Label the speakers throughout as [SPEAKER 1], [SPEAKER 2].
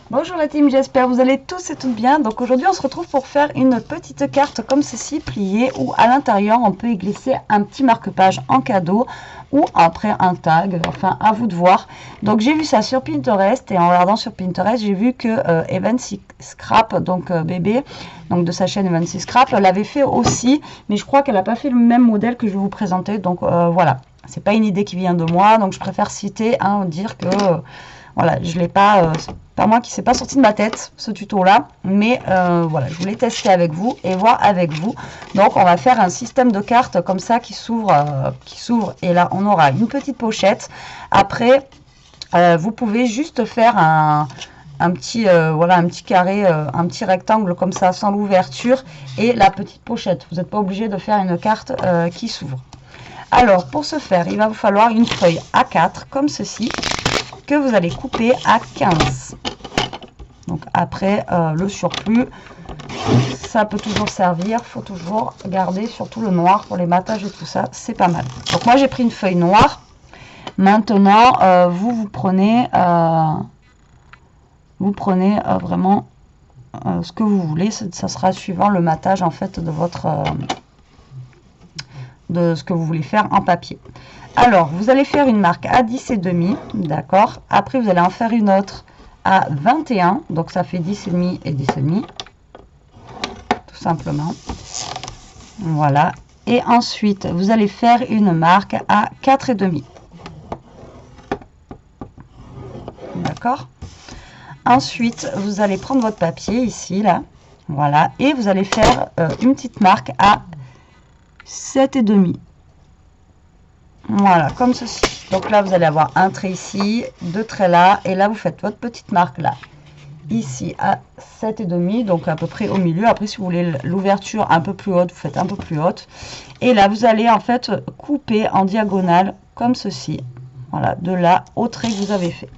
[SPEAKER 1] Bonjour la team, j'espère que vous allez tous et toutes bien. Donc aujourd'hui on se retrouve pour faire une petite carte comme ceci, pliée, où à l'intérieur on peut y glisser un petit marque-page en cadeau ou après un tag, enfin à vous de voir. Donc j'ai vu ça sur Pinterest et en regardant sur Pinterest j'ai vu que Evansy Scrap, donc bébé, donc de sa chaîne Evansy Scrap, l'avait fait aussi, mais je crois qu'elle n'a pas fait le même modèle que je vais vous présenter. Donc voilà, c'est pas une idée qui vient de moi, donc je préfère citer, dire que voilà, je l'ai pas, c'est pas moi qui s'est pas sorti de ma tête ce tuto là, mais voilà, je voulais tester avec vous et voir avec vous. Donc on va faire un système de cartes comme ça qui s'ouvre, et là on aura une petite pochette. Après vous pouvez juste faire un petit voilà, un petit carré, un petit rectangle comme ça sans l'ouverture et la petite pochette. Vous n'êtes pas obligé de faire une carte qui s'ouvre. Alors pour ce faire, il va vous falloir une feuille A4 comme ceci, que vous allez couper à 15. Donc après le surplus, ça peut toujours servir, faut toujours garder surtout le noir pour les matages et tout ça, c'est pas mal. Donc moi j'ai pris une feuille noire. Maintenant vous prenez vraiment ce que vous voulez, ça sera suivant le matage en fait de votre de ce que vous voulez faire en papier. Alors, vous allez faire une marque à 10,5, d'accord. Après, vous allez en faire une autre à 21, donc ça fait 10,5 et 10,5, tout simplement. Voilà. Et ensuite, vous allez faire une marque à 4,5. D'accord. Ensuite, vous allez prendre votre papier ici, là. Voilà. Et vous allez faire une petite marque à 7,5. Voilà, comme ceci. Donc là, vous allez avoir un trait ici, deux traits là, et là, vous faites votre petite marque là. Ici à 7,5, donc à peu près au milieu. Après, si vous voulez l'ouverture un peu plus haute, vous faites un peu plus haute. Et là, vous allez en fait couper en diagonale, comme ceci. Voilà, de là au trait que vous avez fait.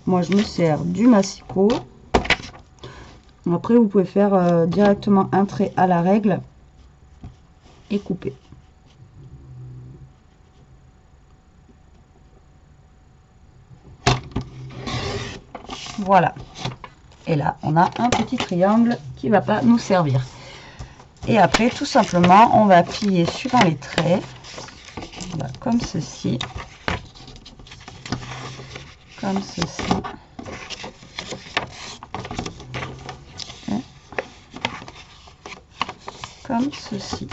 [SPEAKER 1] Moi, je me sers du massicot. Après, vous pouvez faire directement un trait à la règle et couper. Voilà. Et là, on a un petit triangle qui ne va pas nous servir. Et après, tout simplement, on va plier suivant les traits. Voilà, comme ceci. Comme ceci. Et comme ceci.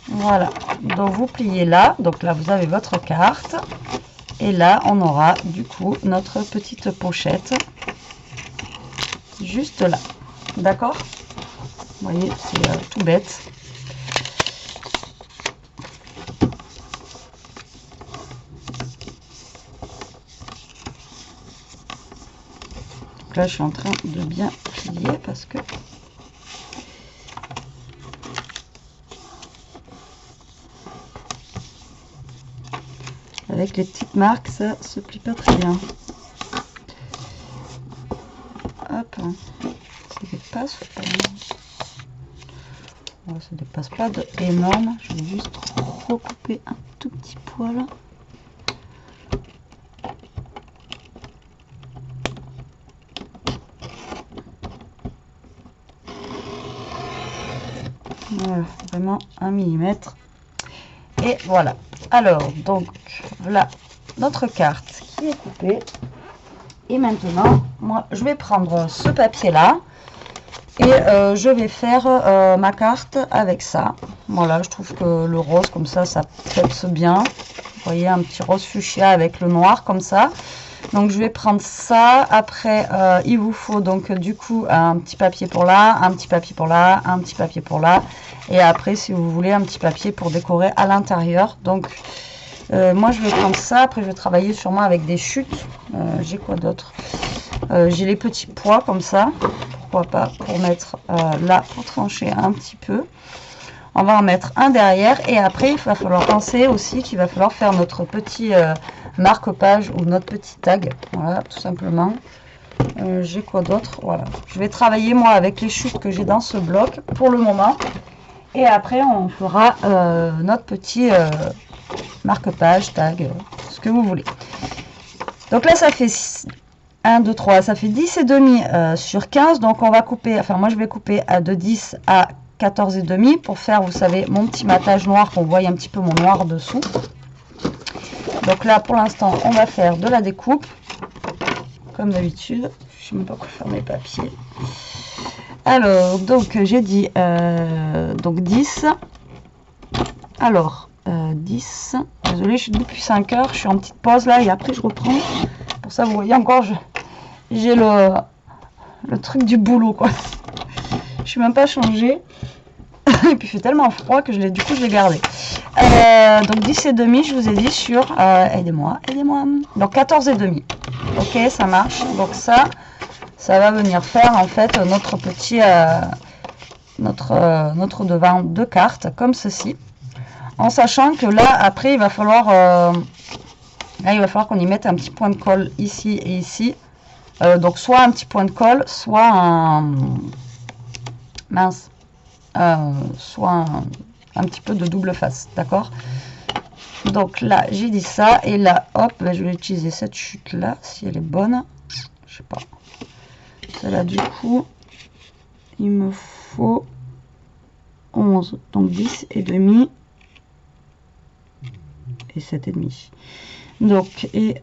[SPEAKER 1] Voilà. Donc, vous pliez là. Donc là, vous avez votre carte. Et là, on aura du coup notre petite pochette juste là. D'accord? Vous voyez, c'est tout bête. Donc là, je suis en train de bien plier parce que avec les petites marques, ça se plie pas très bien. Hop, ça dépasse. Ça dépasse pas de énorme. Je vais juste recouper un tout petit poil. Voilà, vraiment 1 millimètre. Et voilà. Alors, donc, voilà notre carte qui est coupée. Et maintenant, moi, je vais prendre ce papier-là et je vais faire ma carte avec ça. Voilà, je trouve que le rose, comme ça peps bien. Vous voyez, un petit rose fuchsia avec le noir, comme ça. Donc, je vais prendre ça. Après, il vous faut donc du coup un petit papier pour là, un petit papier pour là, un petit papier pour là. Et après, si vous voulez, un petit papier pour décorer à l'intérieur. Donc, moi, je vais prendre ça. Après, je vais travailler sûrement avec des chutes. J'ai quoi d'autre? J'ai les petits pois comme ça. Pourquoi pas pour mettre là, pour trancher un petit peu. On va en mettre un derrière. Et après, il va falloir penser aussi qu'il va falloir faire notre petit marque-page ou notre petit tag. Voilà, tout simplement. J'ai quoi d'autre? Voilà. Je vais travailler, moi, avec les chutes que j'ai dans ce bloc pour le moment. Et après, on fera notre petit marque-page, tag, ce que vous voulez. Donc là, ça fait 1, 2, 3, ça fait 10 et demi sur 15. Donc on va couper, enfin moi je vais couper de 10 à 14 et demi pour faire, vous savez, mon petit matage noir, qu'on voit un petit peu mon noir dessous. Donc là, pour l'instant, on va faire de la découpe, comme d'habitude. Je ne sais même pas quoi faire mes papiers. Alors, donc j'ai dit donc 10. Alors, 10. Désolée, je suis depuis 5 heures. Je suis en petite pause là et après je reprends. Pour ça, vous voyez encore, j'ai le truc du boulot, quoi. Je suis même pas changée. Et puis il fait tellement froid que du coup je l'ai gardé. Donc 10 et demi, je vous ai dit sur aidez-moi. Donc 14 et demi. Ok, ça marche. Donc ça va venir faire en fait notre petit notre devant de cartes comme ceci. En sachant que là après il va falloir qu'on y mette un petit point de colle ici et ici. Donc soit un petit point de colle, soit un mince. Soit un petit peu de double face, d'accord? Donc là, j'ai dit ça, et là, hop, ben, je vais utiliser cette chute-là, si elle est bonne. Je sais pas. Celle-là, du coup, il me faut 11, donc 10 et demi, et 7 et demi. Donc, et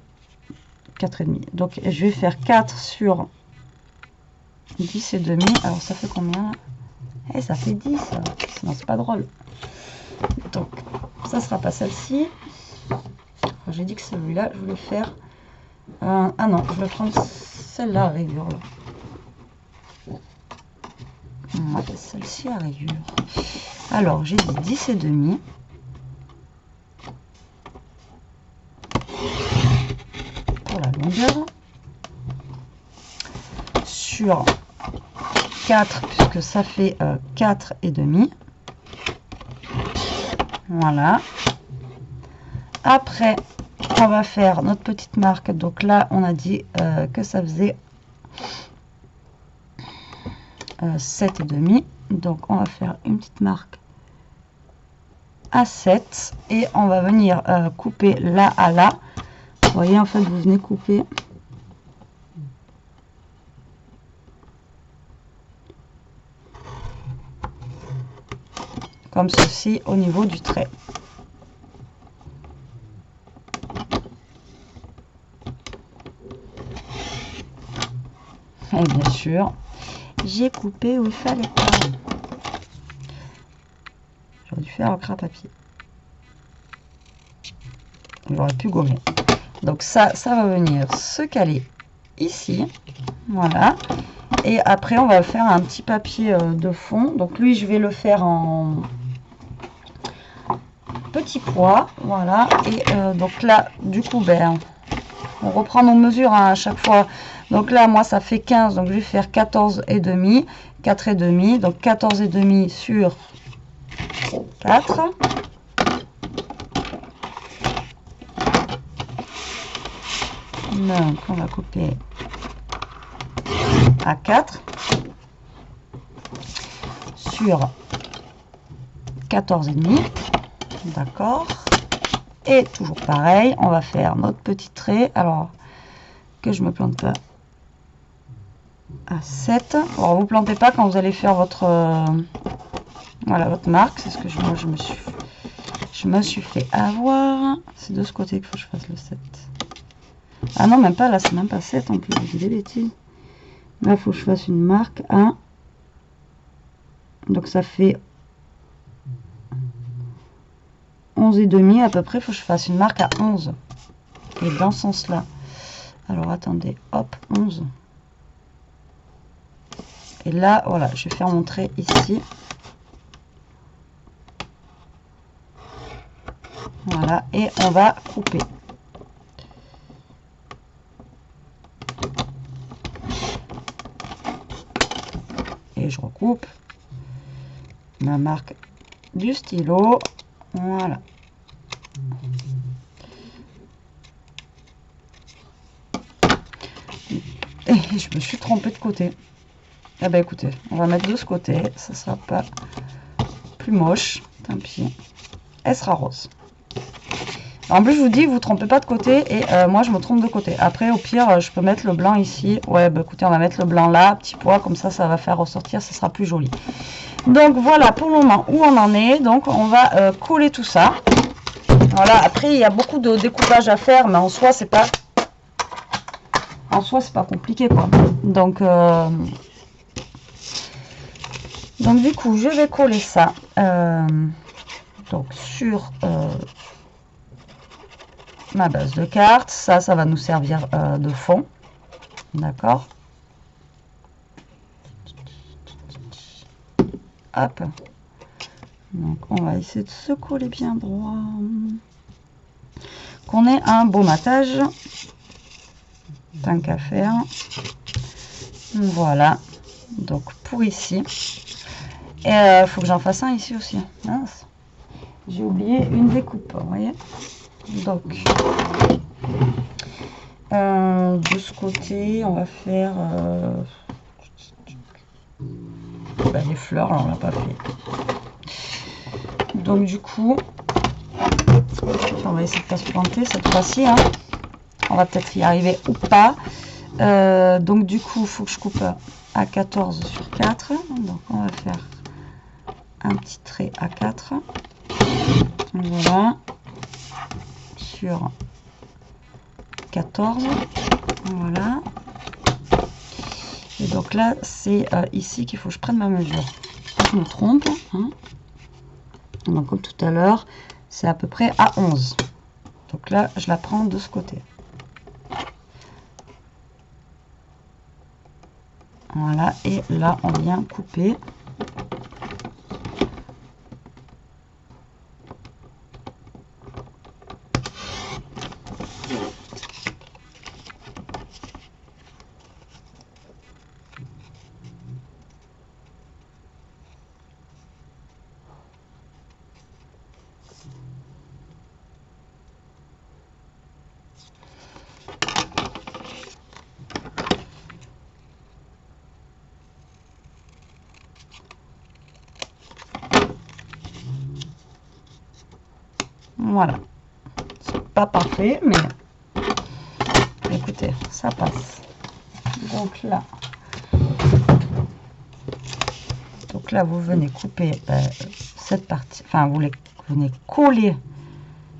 [SPEAKER 1] 4 et demi. Donc, je vais faire 4 sur 10 et demi. Alors, ça fait combien là? Eh, ça fait 10, sinon c'est pas drôle. Donc, ça sera pas celle-ci. J'ai dit que celui-là, je voulais faire... ah non, je vais prendre celle-là à rayure. Ouais, celle-ci à rayure. Alors, j'ai dit 10 et demi. Pour la longueur. Sur 4, puisque ça fait 4 et demi. Voilà. Après, on va faire notre petite marque. Donc là, on a dit que ça faisait 7 et demi. Donc on va faire une petite marque à 7 et on va venir couper là à là. Vous voyez, en fait, vous venez couper comme ceci au niveau du trait. Et bien sûr, j'ai coupé où il fallait pas. J'aurais dû faire un crabe papier. J'aurais pu gommer. Donc ça va venir se caler ici. Voilà. Et après, on va faire un petit papier de fond. Donc lui, je vais le faire en petit pois. Voilà. Et donc là, du coup, ben, on reprend nos mesures hein, à chaque fois. Donc là, moi, ça fait 15. Donc je vais faire 14 et demi. 4 et demi. Donc 14 et demi sur 4. Donc on va couper à 4 sur 14 et demi. D'accord. Et toujours pareil, on va faire notre petit trait. Alors que je me plante pas à 7. Alors vous plantez pas quand vous allez faire votre voilà votre marque. C'est ce que moi je me suis fait avoir. C'est de ce côté qu'il faut que je fasse le 7. Ah non, même pas là, c'est même pas 7 en plus, je dis des bêtises. Là, il faut que je fasse une marque à. Donc ça fait 11 et demi à peu près, il faut que je fasse une marque à 11. Et dans ce sens-là. Alors attendez, hop, 11. Et là, voilà, je vais faire mon trait ici. Voilà, et on va couper. Et je recoupe ma marque du stylo. Voilà. Et je me suis trompée de côté. Eh ben écoutez, on va mettre de ce côté. Ça sera pas plus moche. Tant pis. Elle sera rose. En plus, je vous dis, vous trompez pas de côté et moi, je me trompe de côté. Après, au pire, je peux mettre le blanc ici. Ouais, bah écoutez, on va mettre le blanc là, petit pois, comme ça va faire ressortir, ça sera plus joli. Donc voilà pour le moment où on en est. Donc on va coller tout ça. Voilà, après il y a beaucoup de découpage à faire, mais en soi c'est pas compliqué quoi. Donc du coup je vais coller ça donc sur ma base de carte. Ça va nous servir de fond, d'accord. Hop, donc on va essayer de se coller bien droit, qu'on ait un beau matage, tant qu'à faire. Voilà, donc pour ici, et faut que j'en fasse un ici aussi. Mince, j'ai oublié une découpe, vous voyez. Donc de ce côté on va faire les fleurs, là, on l'a pas fait. Donc du coup on va essayer de pas se planter cette fois-ci, hein. On va peut-être y arriver ou pas. Donc du coup il faut que je coupe à 14 sur 4. Donc on va faire un petit trait à 4, voilà, sur 14, voilà. Et donc là c'est ici qu'il faut que je prenne ma mesure, je me trompe, hein. Donc comme tout à l'heure c'est à peu près à 11, donc là je la prends de ce côté, voilà, et là on vient couper. Voilà, c'est pas parfait, mais écoutez, ça passe. Donc là vous venez couper cette partie, enfin vous venez coller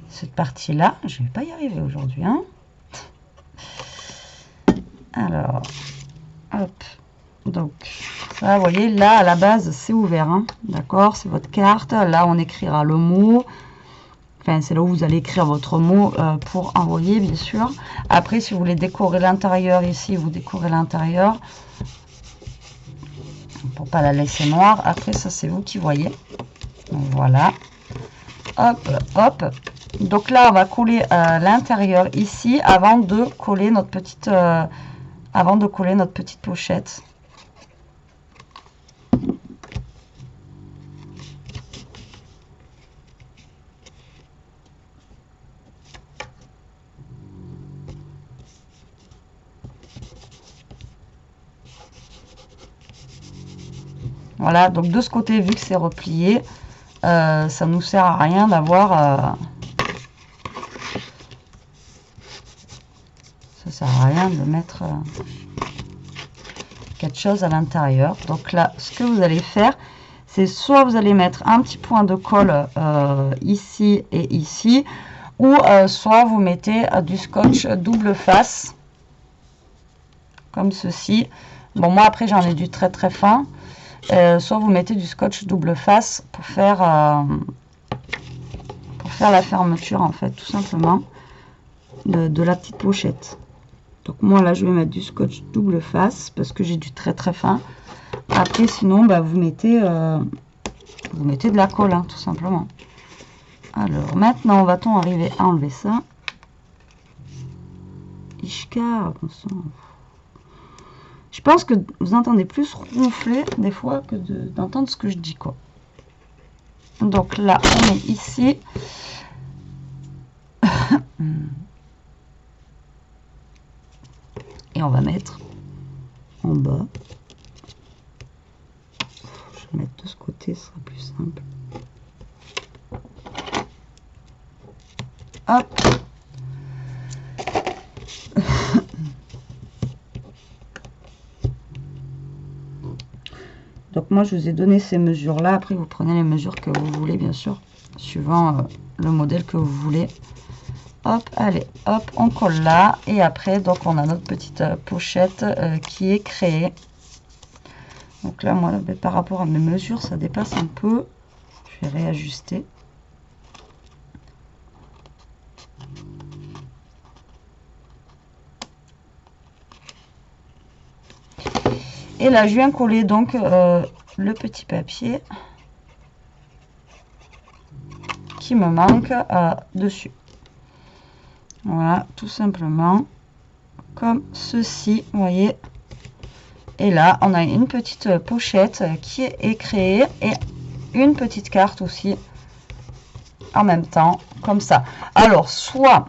[SPEAKER 1] cette partie là. Je vais pas y arriver aujourd'hui, hein. Alors hop, donc ça, vous voyez, là à la base c'est ouvert, hein, d'accord, c'est votre carte. Là on écrira le mot, enfin c'est là où vous allez écrire votre mot pour envoyer, bien sûr. Après si vous voulez décorer l'intérieur ici, vous décorez l'intérieur pour pas la laisser noire. Après ça c'est vous qui voyez. Donc, voilà, hop hop. Donc là on va coller l'intérieur ici avant de coller notre petite pochette. Voilà, donc de ce côté, vu que c'est replié, ça nous sert à rien d'avoir ça sert à rien de mettre quelque chose à l'intérieur. Donc là ce que vous allez faire, c'est soit vous allez mettre un petit point de colle ici et ici, ou soit vous mettez du scotch double face comme ceci. Bon, moi après j'en ai du très très fin. Soit vous mettez du scotch double face pour faire la fermeture, en fait, tout simplement, de la petite pochette. Donc moi là je vais mettre du scotch double face parce que j'ai du très très fin. Après sinon bah, vous mettez de la colle, hein, tout simplement. Alors maintenant va-t-on arriver à enlever ça? Ishka, je pense que vous entendez plus ronfler des fois que d'entendre ce que je dis, quoi. Donc là on est ici. Et on va mettre en bas. Je vais mettre de ce côté, ce sera plus simple. Hop. Donc moi je vous ai donné ces mesures là, après vous prenez les mesures que vous voulez bien sûr, suivant le modèle que vous voulez. Hop, allez, hop, on colle là, et après donc on a notre petite pochette qui est créée. Donc là moi par rapport à mes mesures ça dépasse un peu, je vais réajuster. Et là je viens coller donc le petit papier qui me manque dessus. Voilà, tout simplement comme ceci, vous voyez. Et là on a une petite pochette qui est créée et une petite carte aussi en même temps, comme ça. Alors soit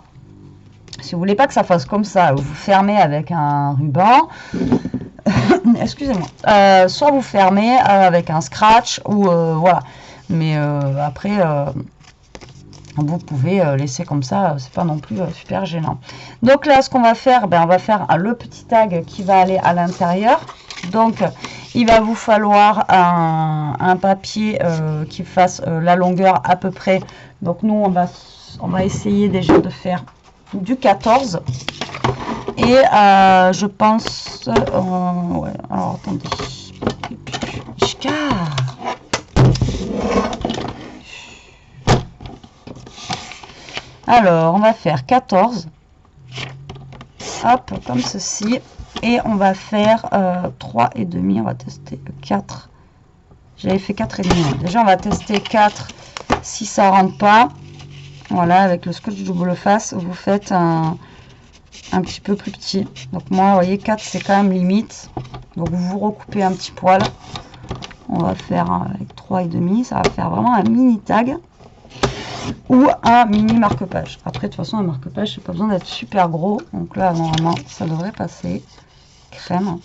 [SPEAKER 1] si vous voulez pas que ça fasse comme ça, vous fermez avec un ruban. Excusez-moi. Soit vous fermez avec un scratch ou voilà. Mais après, vous pouvez laisser comme ça. C'est pas non plus super gênant. Donc là, ce qu'on va faire, on va faire le petit tag qui va aller à l'intérieur. Donc, il va vous falloir un papier qui fasse la longueur à peu près. Donc nous, on va essayer déjà de faire du 14. Et je pense... ouais, alors attendez. Alors, on va faire 14. Hop, comme ceci. Et on va faire 3,5. On va tester 4. J'avais fait 4,5. Déjà, on va tester 4. Si ça rentre pas, voilà, avec le scotch double face, vous faites un petit peu plus petit. Donc moi, vous voyez, 4 c'est quand même limite. Donc vous recoupez un petit poil. On va faire avec 3,5. Ça va faire vraiment un mini tag ou un mini marque-page. Après, de toute façon, un marque-page, c'est pas besoin d'être super gros. Donc là, normalement, ça devrait passer. Crème.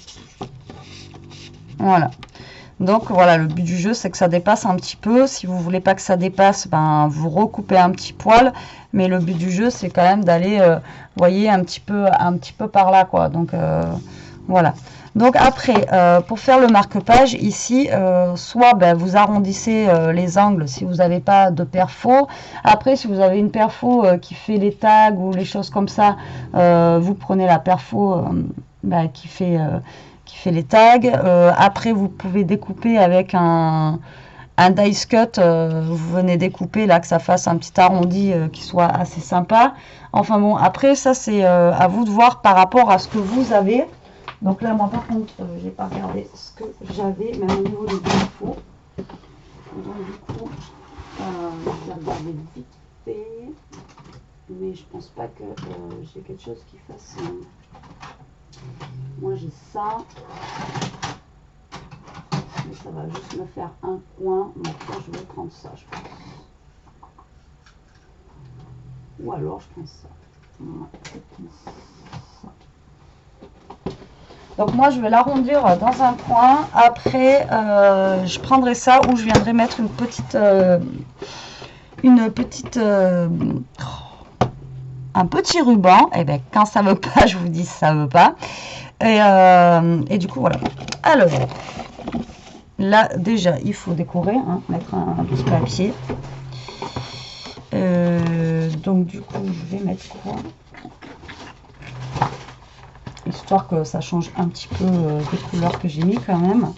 [SPEAKER 1] Voilà. Donc voilà, le but du jeu, c'est que ça dépasse un petit peu. Si vous voulez pas que ça dépasse, vous recoupez un petit poil. Mais le but du jeu, c'est quand même d'aller, voyez, un petit peu par là, quoi. Donc voilà. Donc après, pour faire le marque-page, ici, soit vous arrondissez les angles si vous n'avez pas de perfo. Après, si vous avez une perfo qui fait les tags ou les choses comme ça, vous prenez la perfo qui fait les tags. Après, vous pouvez découper avec un dice cut. Vous venez découper là, que ça fasse un petit arrondi qui soit assez sympa. Enfin bon, après, ça c'est à vous de voir par rapport à ce que vous avez. Donc là, moi par contre, j'ai pas regardé ce que j'avais, même au niveau des infos. Donc du coup, je vais regarder vite fait. Mais je pense pas que j'ai quelque chose qui fasse... Moi j'ai ça. Mais ça va juste me faire un coin. Donc là, je vais prendre ça, je pense. Ou alors, je prends ça. Donc moi, je vais l'arrondir dans un coin. Après, je prendrai ça où je viendrai mettre une petite... un petit ruban. Et bien, quand ça veut pas, je vous dis ça veut pas. Et du coup, voilà. Alors... Là, déjà, il faut décorer, hein, mettre un petit papier. Donc, du coup, je vais mettre quoi? Histoire que ça change un petit peu des couleurs que j'ai mis quand même.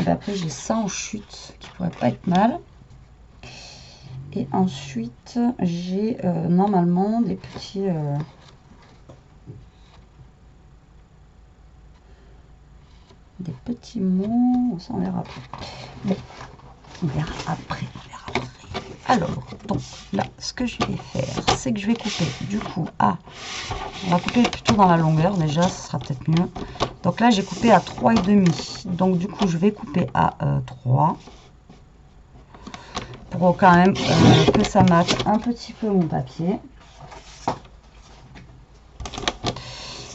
[SPEAKER 1] Après, j'ai ça en chute qui pourrait pas être mal. Et ensuite, j'ai normalement des petits... des petits mots, ça on verra après. Bon, on verra après, Alors, donc là, ce que je vais faire, c'est que je vais couper du coup à... On va couper plutôt dans la longueur déjà, ce sera peut-être mieux. Donc là, j'ai coupé à 3,5. Donc du coup, je vais couper à 3. Pour quand même que ça mate un petit peu mon papier.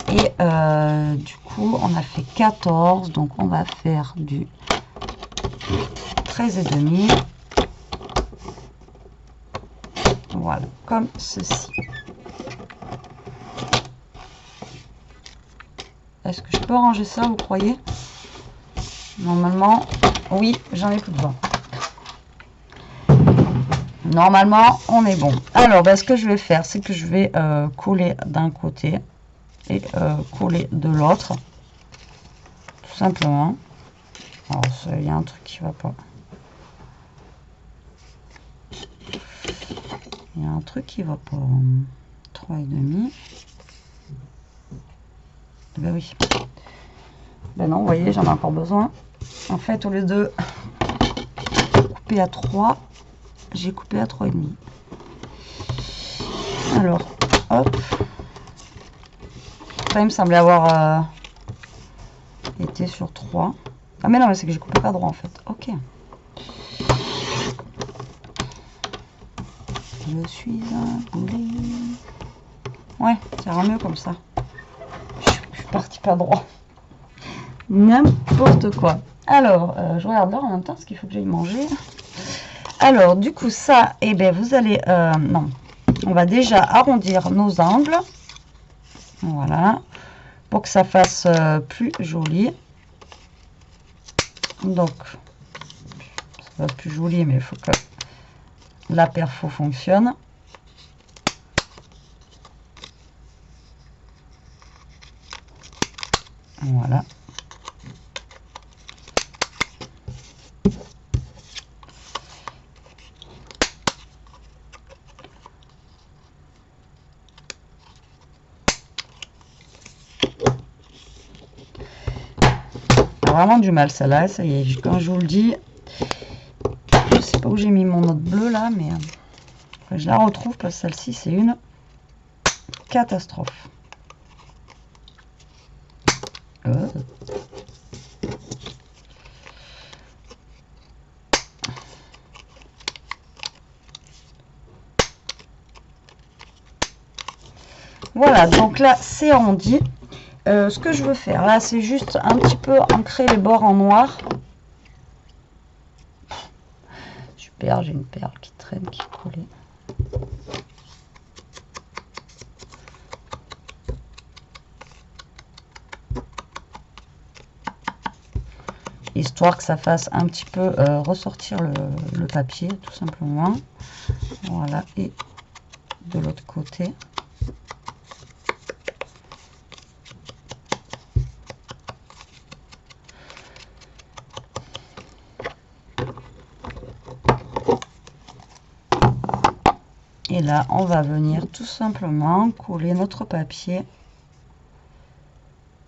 [SPEAKER 1] Et du coup, on a fait 14, donc on va faire du 13,5. comme ceci. Est-ce que je peux ranger ça, vous croyez? Normalement, oui, j'en ai plus besoin. Normalement, on est bon. Alors, ce que je vais faire, c'est que je vais coller d'un côté et coller de l'autre. Tout simplement. Alors, il y a un truc qui va pas. Il y a un truc qui va pas. 3,5. Ben oui. Ben non, vous voyez, j'en ai encore besoin. En fait, au lieu de couper à 3, j'ai coupé à 3,5. Alors, hop. Ça, il me semblait avoir été sur 3. Ah mais non, mais c'est que j'ai coupé pas droit en fait. Ok. Je suis un boulet. Ouais, ça ira mieux comme ça. Je suis parti pas droit. N'importe quoi. Alors, je regarde l'heure en même temps parce qu'il faut que j'aille manger. Alors, du coup, ça, eh bien, vous allez... non, on va déjà arrondir nos angles. Voilà. Pour que ça fasse plus joli. Donc, ça va plus joli, mais il faut que la perfo fonctionne. Voilà. Vraiment du mal celle-là, ça y est, quand je vous le dis, je sais pas où j'ai mis mon autre bleu là, mais je la retrouve parce que celle-ci c'est une catastrophe. Voilà, donc là c'est arrondi. Ce que je veux faire là, c'est juste un petit peu ancrer les bords en noir. Super, j'ai une perle qui traîne, qui est collée. Histoire que ça fasse un petit peu ressortir le papier, tout simplement. Voilà, et de l'autre côté. Et là, on va venir tout simplement coller notre papier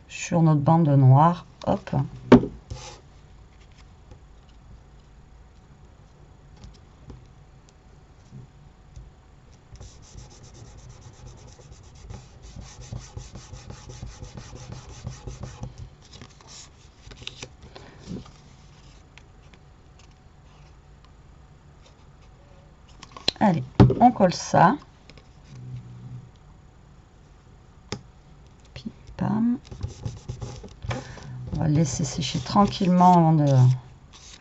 [SPEAKER 1] sur notre bande noire. Hop. Allez, on colle ça. Puis, pam. On va le laisser sécher tranquillement avant de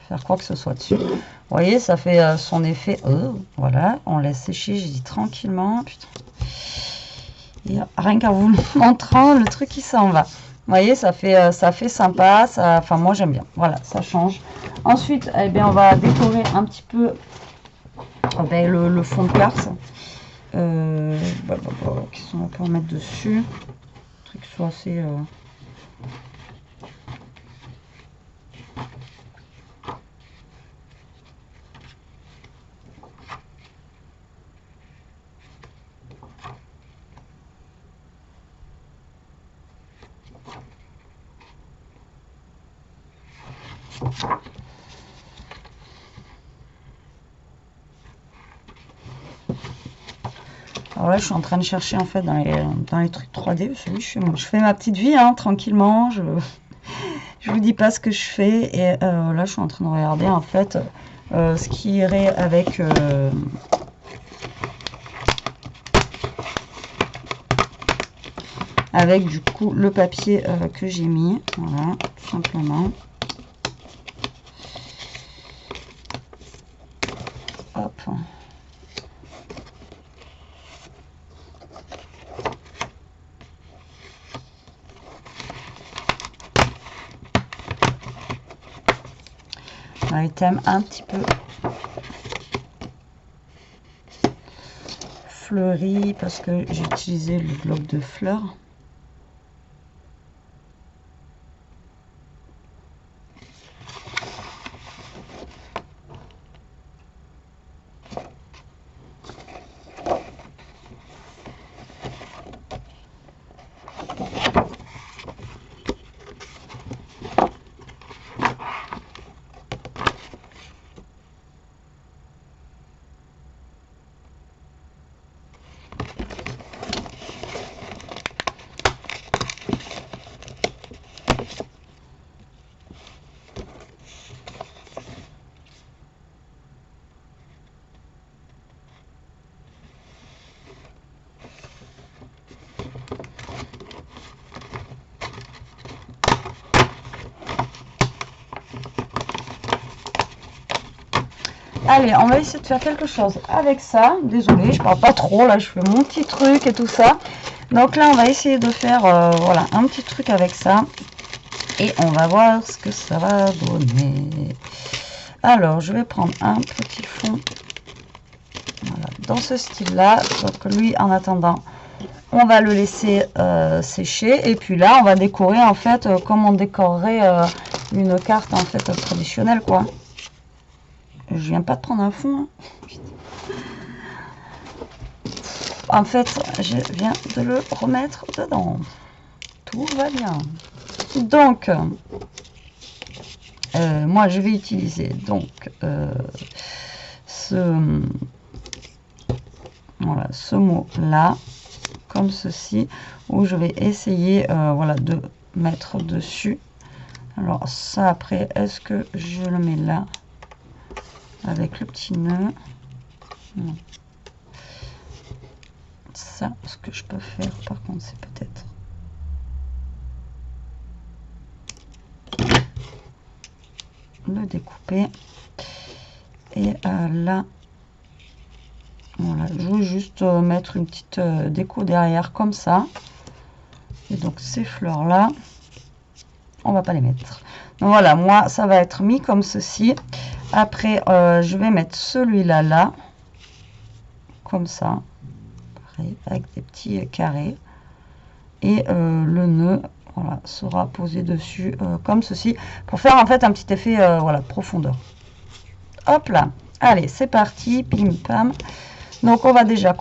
[SPEAKER 1] faire quoi que ce soit dessus. Vous voyez, ça fait son effet. Voilà, on laisse sécher, j'ai dit tranquillement. Putain. Et rien qu'en vous le montrant, le truc qui s'en va. Vous voyez, ça fait sympa. Ça, enfin, moi j'aime bien. Voilà, ça change. Ensuite, eh bien, on va décorer un petit peu le fond de carte. Qu'est-ce qu'on peut en mettre dessus? Un truc soit assez... Alors là, je suis en train de chercher en fait dans les trucs 3D. Je fais ma petite vie hein, tranquillement. Je vous dis pas ce que je fais. Et là, je suis en train de regarder en fait ce qui irait avec du coup le papier que j'ai mis. Voilà, tout simplement. Hop. item un petit peu fleuri parce que j'ai utilisé le bloc de fleurs. Allez, on va essayer de faire quelque chose avec ça. Désolée, je parle pas trop, là je fais mon petit truc et tout ça. Donc là, on va essayer de faire voilà, un petit truc avec ça. Et on va voir ce que ça va donner. Alors, je vais prendre un petit fond. Voilà, dans ce style-là. Donc lui, en attendant, on va le laisser sécher. Et puis là, on va décorer en fait comme on décorerait une carte en fait traditionnelle, quoi. Je viens pas de prendre un fond. Hein. En fait, je viens de le remettre dedans. Tout va bien. Donc, moi, je vais utiliser donc ce mot-là, comme ceci, où je vais essayer voilà, de mettre dessus. Alors, ça, après, est-ce que je le mets là avec le petit nœud? Non. Ça, ce que je peux faire, par contre, c'est peut-être le découper. Et là, voilà, je veux juste mettre une petite déco derrière, comme ça. Et donc, ces fleurs-là, on va pas les mettre. Donc voilà, moi, ça va être mis comme ceci. Après, je vais mettre celui-là, là, comme ça. Avec des petits carrés et le nœud voilà, sera posé dessus comme ceci pour faire en fait un petit effet voilà, profondeur. Hop là, allez, c'est parti, pim pam. Donc on va déjà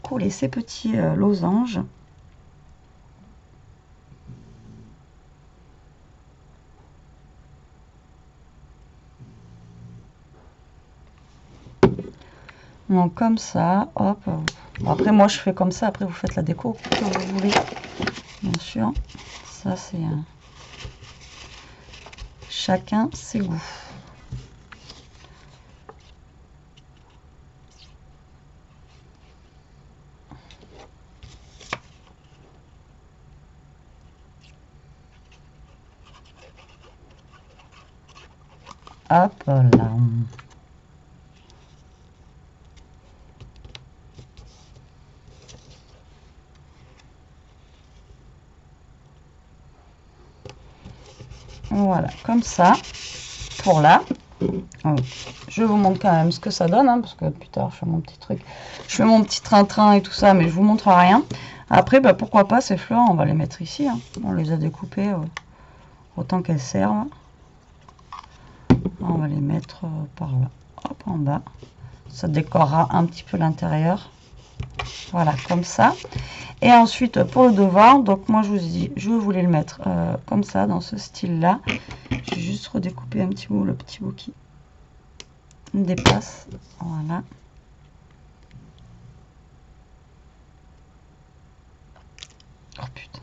[SPEAKER 1] coller ces petits losanges. Donc comme ça, hop. Après moi je fais comme ça, après vous faites la déco que vous voulez. Bien sûr, ça c'est chacun ses goûts. Hop là. Voilà, comme ça, pour là. Je vous montre quand même ce que ça donne, hein, parce que plus tard, je fais mon petit truc. Je fais mon petit train-train et tout ça, mais je vous montre rien. Après, bah, pourquoi pas, ces fleurs, on va les mettre ici. Hein. On les a découpées autant qu'elles servent. On va les mettre par là, hop, en bas. Ça décorera un petit peu l'intérieur. Voilà, comme ça. Et ensuite, pour le devant, donc moi, je vous ai dit, je voulais le mettre comme ça, dans ce style-là. J'ai juste redécoupé un petit bout, le petit bout qui dépasse. Voilà. Oh putain.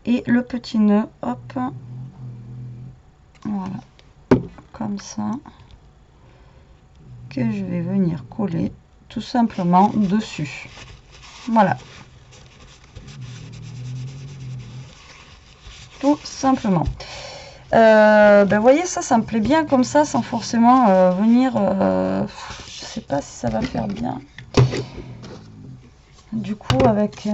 [SPEAKER 1] Et le petit nœud, hop, voilà, comme ça, que je vais venir coller tout simplement dessus. Voilà. Tout simplement. Ben, vous voyez, ça me plaît bien comme ça, sans forcément venir... je sais pas si ça va faire bien. Du coup, avec...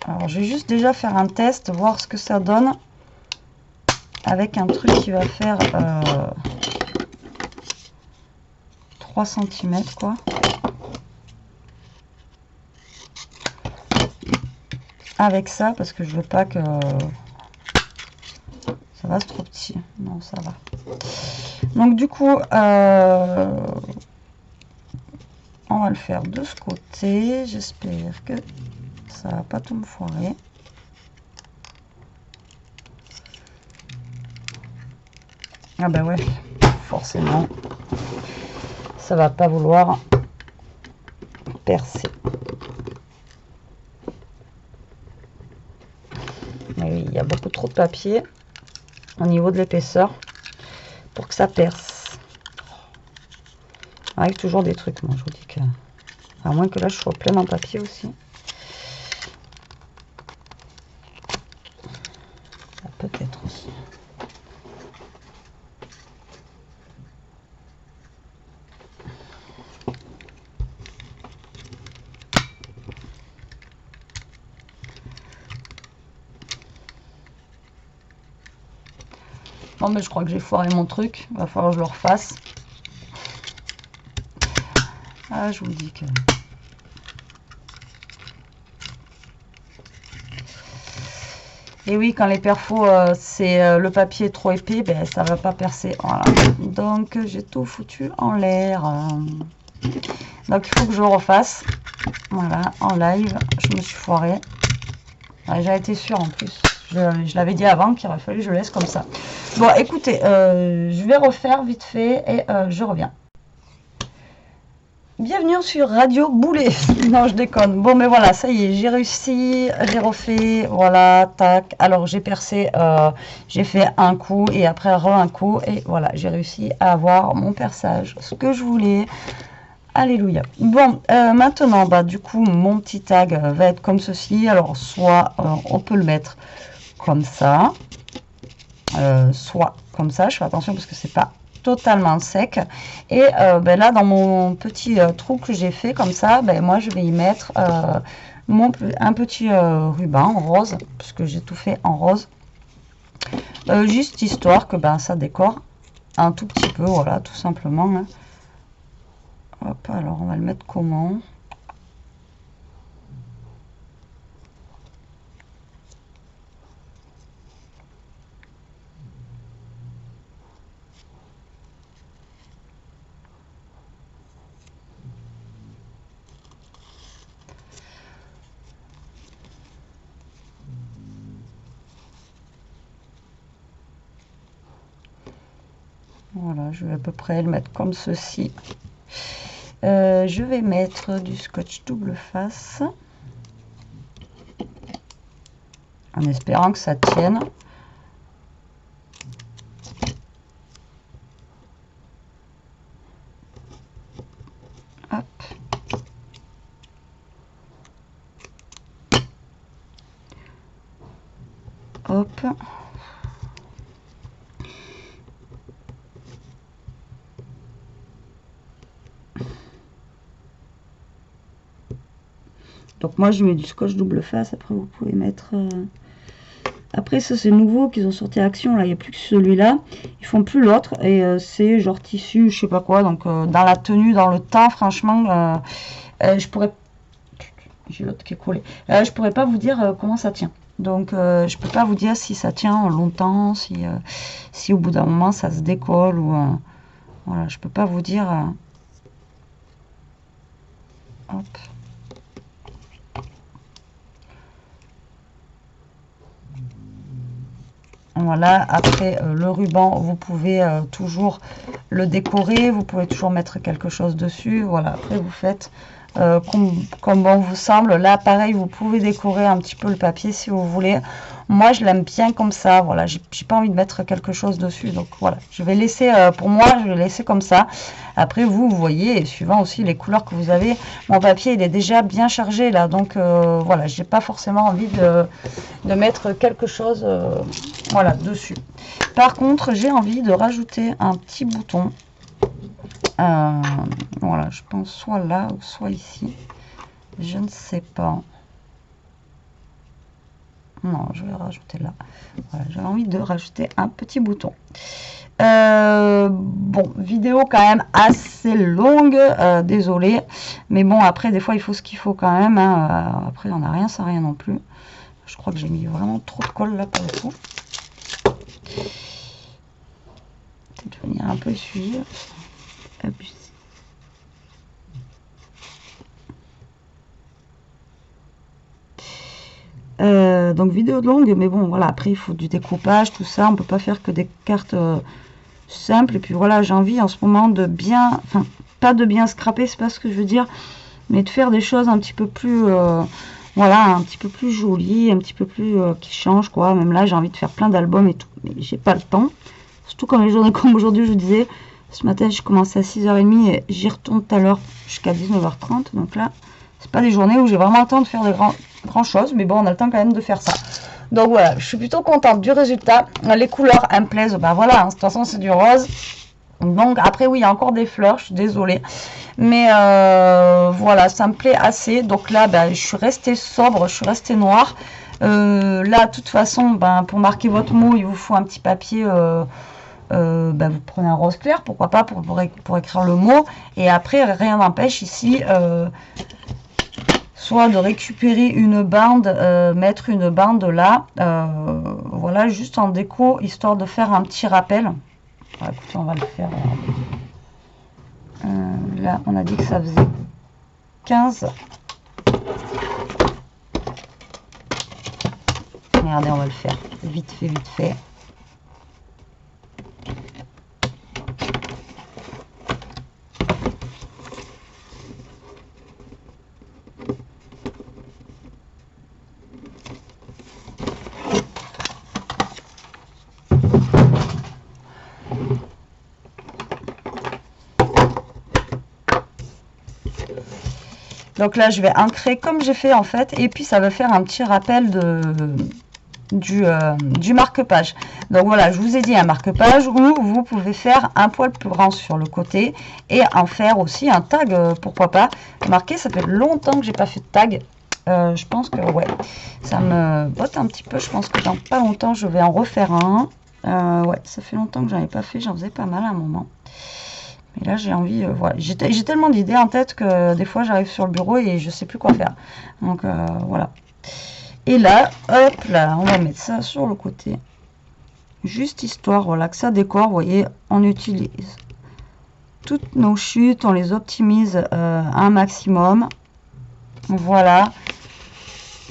[SPEAKER 1] alors, je vais juste déjà faire un test, voir ce que ça donne. Avec un truc qui va faire 3 cm, quoi. Avec ça, parce que je veux pas que ça va, c'est trop petit. Non, ça va. Donc du coup, on va le faire de ce côté. J'espère que ça va pas tout me foirer. Ah ben ouais, forcément, ça va pas vouloir percer. Mais oui, il y a beaucoup trop de papier au niveau de l'épaisseur pour que ça perce. Avec toujours des trucs, moi je vous dis que... À moins que là je sois plein en papier aussi. Peut-être aussi. Bon, mais je crois que j'ai foiré mon truc. Il va falloir que je le refasse. Ah, je vous dis que... Et oui, quand les perfos, c'est le papier est trop épais, ben ça va pas percer. Voilà. Donc j'ai tout foutu en l'air. Donc il faut que je le refasse. Voilà, en live, je me suis foirée. J'ai été sûre en plus. Je l'avais dit avant qu'il aurait fallu que je laisse comme ça. Bon, écoutez, je vais refaire vite fait et je reviens. Bienvenue sur Radio Boulet. Non, je déconne. Bon, mais voilà, ça y est, j'ai réussi, j'ai refait, voilà, tac. Alors, j'ai percé, j'ai fait un coup et après un coup. Et voilà, j'ai réussi à avoir mon perçage, ce que je voulais. Alléluia. Bon, maintenant, bah, du coup, mon petit tag va être comme ceci. Alors, soit on peut le mettre comme ça, soit comme ça. Je fais attention parce que c'est pas totalement sec. Et ben là, dans mon petit trou que j'ai fait comme ça, ben, moi, je vais y mettre un petit ruban rose, puisque j'ai tout fait en rose. Juste histoire que ben, ça décore un tout petit peu, voilà, tout simplement. Hein. Hop, alors on va le mettre comment? Voilà, je vais à peu près le mettre comme ceci. Je vais mettre du scotch double face. En espérant que ça tienne. Hop. Hop. Donc moi je mets du scotch double face, après vous pouvez mettre... Après ça c'est nouveau qu'ils ont sorti Action, là il n'y a plus que celui-là. Ils font plus l'autre et c'est genre tissu, je sais pas quoi. Donc dans la tenue, dans le temps, franchement, je pourrais... J'ai l'autre qui est collé. Je pourrais pas vous dire comment ça tient. Donc je peux pas vous dire si ça tient longtemps, si au bout d'un moment ça se décolle ou... voilà, je peux pas vous dire... hop. Voilà, après le ruban, vous pouvez toujours le décorer, vous pouvez toujours mettre quelque chose dessus. Voilà, après vous faites comme bon vous semble. Là pareil, vous pouvez décorer un petit peu le papier si vous voulez. Moi je l'aime bien comme ça, voilà, j'ai pas envie de mettre quelque chose dessus, donc voilà, je vais laisser, pour moi je vais laisser comme ça. Après vous voyez, et suivant aussi les couleurs que vous avez, mon papier il est déjà bien chargé là, donc voilà, j'ai pas forcément envie de mettre quelque chose voilà, dessus. Par contre j'ai envie de rajouter un petit bouton, voilà, je pense soit là ou soit ici, je ne sais pas. Non, je vais rajouter là. Voilà, j'avais envie de rajouter un petit bouton. Bon, vidéo quand même assez longue, désolé. Mais bon, après, des fois, il faut ce qu'il faut quand même. Hein. Après, on n'a rien sans rien non plus. Je crois que j'ai mis vraiment trop de colle là pour le coup. Peut-être venir un peu essuyer. Abusé. Donc vidéo longue, mais bon voilà, après il faut du découpage, tout ça, on peut pas faire que des cartes simples. Et puis voilà, j'ai envie en ce moment de bien, enfin pas de bien scraper, c'est pas ce que je veux dire, mais de faire des choses un petit peu plus voilà, un petit peu plus jolies, un petit peu plus qui changent quoi. Même là j'ai envie de faire plein d'albums et tout, mais j'ai pas le temps, surtout quand les journées comme aujourd'hui. Je vous disais, ce matin je commence à 6h30 et j'y retourne tout à l'heure jusqu'à 19h30, donc là c'est pas des journées où j'ai vraiment le temps de faire des grand chose, mais bon, on a le temps quand même de faire ça. Donc voilà, je suis plutôt contente du résultat. Les couleurs elles me plaisent, ben voilà, hein, de toute façon c'est du rose. Donc après oui, il y a encore des fleurs, je suis désolée, mais voilà, ça me plaît assez. Donc là ben, je suis restée sobre, je suis restée noire. Là de toute façon, ben, pour marquer votre mot, il vous faut un petit papier, ben, vous prenez un rose clair, pourquoi pas, pour écrire le mot. Et après rien n'empêche ici soit de récupérer une bande, mettre une bande là, voilà, juste en déco, histoire de faire un petit rappel. Alors, écoutez, on va le faire. Là, on a dit que ça faisait 15. Regardez, on va le faire vite fait, vite fait. Donc là, je vais ancrer comme j'ai fait en fait, et puis ça va faire un petit rappel du marque-page. Donc voilà, je vous ai dit un marque-page où vous pouvez faire un poil plus grand sur le côté et en faire aussi un tag, pourquoi pas. Remarquez, ça fait longtemps que j'ai pas fait de tag. Je pense que ouais, ça me botte un petit peu. Je pense que dans pas longtemps, je vais en refaire un. Ouais, ça fait longtemps que j'en ai pas fait, j'en faisais pas mal à un moment. Et là, j'ai envie, voilà, j'ai tellement d'idées en tête que des fois, j'arrive sur le bureau et je sais plus quoi faire. Donc, voilà. Et là, hop là, on va mettre ça sur le côté. Juste histoire, voilà, que ça décore. Vous voyez, on utilise toutes nos chutes, on les optimise un maximum. Voilà.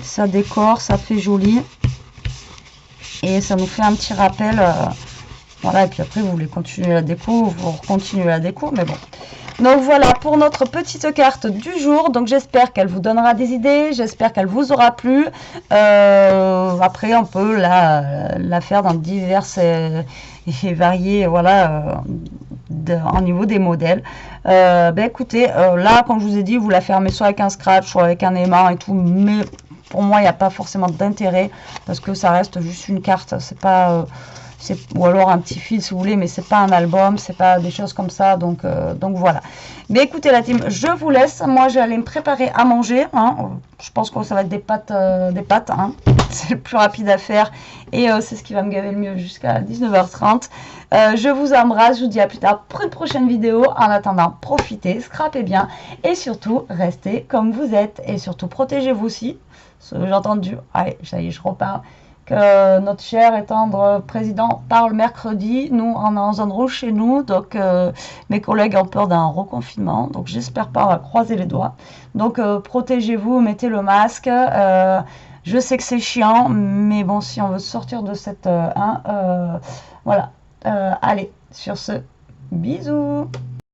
[SPEAKER 1] Ça décore, ça fait joli. Et ça nous fait un petit rappel... voilà, et puis après, vous voulez continuer la déco, vous continuez la déco, mais bon. Donc voilà pour notre petite carte du jour. Donc j'espère qu'elle vous donnera des idées, j'espère qu'elle vous aura plu. Après, on peut la faire dans diverses et variés, voilà, en niveau des modèles. Ben écoutez, là, comme je vous ai dit, vous la fermez soit avec un scratch, soit avec un aimant et tout, mais pour moi, il n'y a pas forcément d'intérêt parce que ça reste juste une carte, c'est pas... ou alors un petit fil si vous voulez, mais c'est pas un album, c'est pas des choses comme ça, donc voilà. Mais écoutez la team, je vous laisse, moi j'allais me préparer à manger, hein. Je pense que ça va être des pâtes, hein. C'est le plus rapide à faire et c'est ce qui va me gaver le mieux jusqu'à 19h30. Je vous embrasse, je vous dis à plus tard pour une prochaine vidéo. En attendant, profitez, scrapez bien et surtout restez comme vous êtes et surtout protégez-vous aussi. J'ai entendu, allez, ça y est, je repars. Que notre cher et tendre président parle mercredi. Nous, on est en zone rouge chez nous, donc mes collègues ont peur d'un reconfinement. Donc j'espère pas, on va croiser les doigts. Donc protégez-vous, mettez le masque. Je sais que c'est chiant, mais bon, si on veut sortir de cette voilà. Allez, sur ce, bisous.